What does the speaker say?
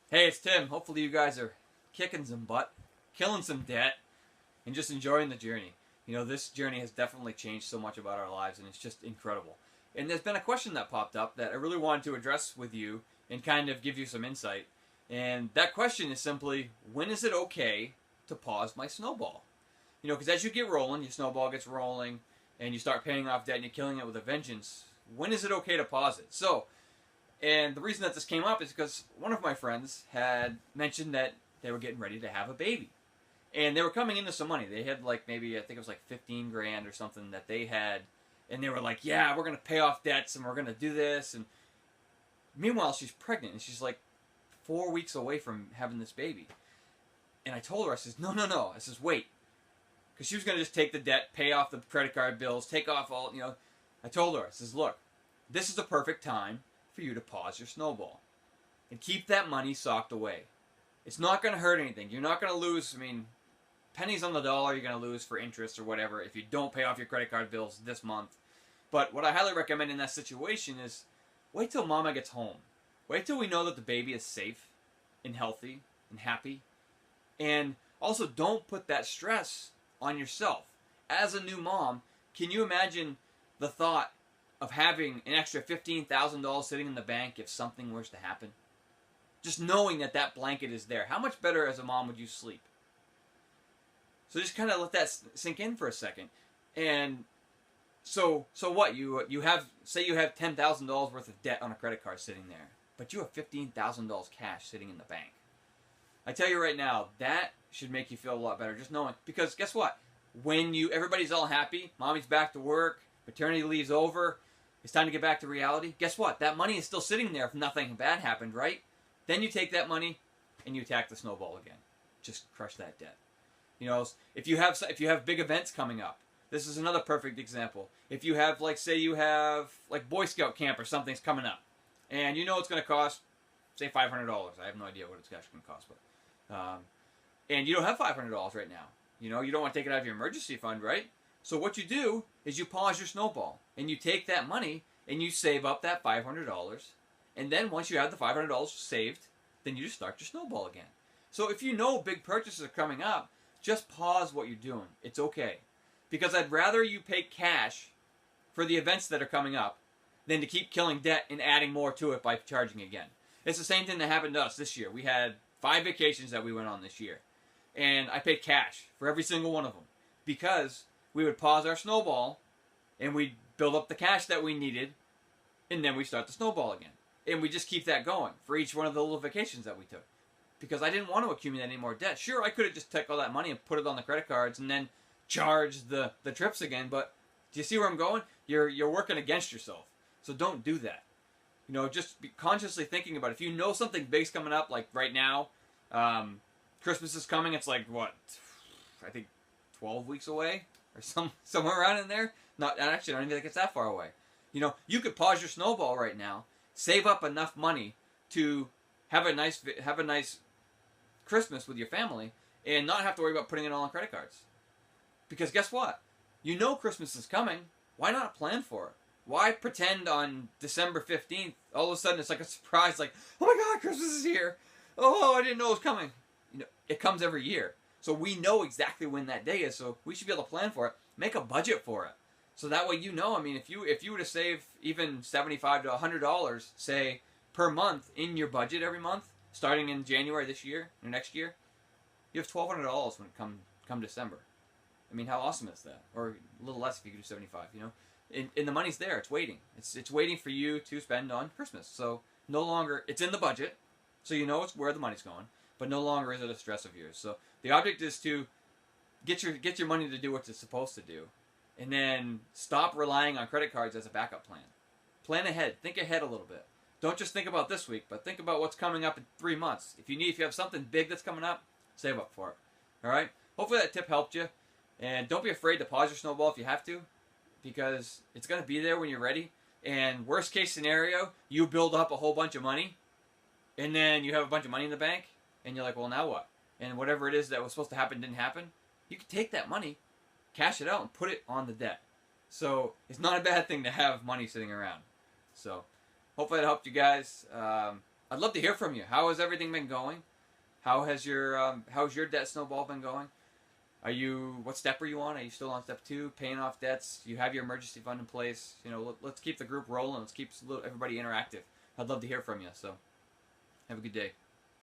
Hey, it's Tim. Hopefully you guys are kicking some butt, killing some debt, and just enjoying the journey. You know, this journey has definitely changed so much about our lives, and it's just incredible. And there's been a question that popped up that I really wanted to address with you and kind of give you some insight. And that question is simply, when is it okay to pause my snowball? You know, because as you get rolling, your snowball gets rolling, and you start paying off debt and you're killing it with a vengeance. When is it okay to pause it? And the reason that this came up is because one of my friends had mentioned that they were getting ready to have a baby. And they were coming into some money. They had like maybe, I think it was like 15 grand or something that they had. And they were like, yeah, we're going to pay off debts and we're going to do this. And meanwhile, she's pregnant and she's like 4 weeks away from having this baby. And I told her, I says, no, no, no. I says, wait. Because she was going to just take the debt, pay off the credit card bills, take off all, you know. I told her, I says, look, this is the perfect time for you to pause your snowball and keep that money socked away. It's not going to hurt anything. You're not going to lose, I mean, pennies on the dollar you're going to lose for interest or whatever if you don't pay off your credit card bills this month. But what I highly recommend in that situation is wait till mama gets home. Wait till we know that the baby is safe and healthy and happy. And also don't put that stress on yourself. As a new mom, can you imagine the thought of having an extra $15,000 sitting in the bank if something was to happen? Just knowing that that blanket is there. How much better as a mom would you sleep? So just kind of let that sink in for a second. And so what? You have, say you have $10,000 worth of debt on a credit card sitting there, but you have $15,000 cash sitting in the bank. I tell you right now, that should make you feel a lot better. Just knowing, because guess what? When everybody's all happy, mommy's back to work, maternity leave's over, it's time to get back to reality. Guess what? That money is still sitting there if nothing bad happened, right? Then you take that money and you attack the snowball again. Just crush that debt. You know, if you have big events coming up, this is another perfect example. If you have, like, say you have like Boy Scout camp or something's coming up, and you know it's going to cost, say, $500. I have no idea what it's actually going to cost, but and you don't have $500 right now. You know, you don't want to take it out of your emergency fund, right? So what you do is you pause your snowball and you take that money and you save up that $500. And then once you have the $500 saved, then you just start your snowball again. So if you know big purchases are coming up, just pause what you're doing. It's okay. Because I'd rather you pay cash for the events that are coming up than to keep killing debt and adding more to it by charging again. It's the same thing that happened to us this year. We had 5 vacations that we went on this year. And I paid cash for every single one of them. Because we would pause our snowball and we'd build up the cash that we needed, and then we start the snowball again. And we just keep that going for each one of the little vacations that we took. Because I didn't want to accumulate any more debt. Sure, I could have just took all that money and put it on the credit cards and then charged the trips again, but do you see where I'm going? You're working against yourself. So don't do that. You know, just be consciously thinking about it. If you know something big's coming up, like right now, Christmas is coming, it's like, what, I think 12 weeks away? Or somewhere around in there. Not actually, I don't even think it's that far away. You know, you could pause your snowball right now, save up enough money to have a nice Christmas with your family, and not have to worry about putting it all on credit cards. Because guess what? You know Christmas is coming. Why not plan for it? Why pretend on December 15th, all of a sudden it's like a surprise, like, oh my God, Christmas is here. Oh, I didn't know it was coming. You know, it comes every year. So we know exactly when that day is, so we should be able to plan for it. Make a budget for it. So that way you know, I mean, if you were to save even $75 to $100, say, per month in your budget every month, starting in January this year, or next year, you have $1,200 when it come December. I mean, how awesome is that? Or a little less if you could do 75, you know? And the money's there. It's waiting. It's waiting for you to spend on Christmas. So no longer, it's in the budget, so you know it's where the money's going, but no longer is it a stress of yours. So the object is to get your money to do what it's supposed to do, and then stop relying on credit cards as a backup plan. Plan ahead. Think ahead a little bit. Don't just think about this week, but think about what's coming up in 3 months. If you have something big that's coming up, save up for it. All right? Hopefully that tip helped you. And don't be afraid to pause your snowball if you have to, because it's going to be there when you're ready. And worst case scenario, you build up a whole bunch of money, and then you have a bunch of money in the bank, and you're like, well, now what? And whatever it is that was supposed to happen didn't happen. You can take that money, cash it out, and put it on the debt. So it's not a bad thing to have money sitting around. So hopefully that helped you guys. I'd love to hear from you. How has everything been going? How's your debt snowball been going? What step are you on? Are you still on step 2, paying off debts? You have your emergency fund in place. Let's keep the group rolling. Let's keep everybody interactive. I'd love to hear from you. So, have a good day.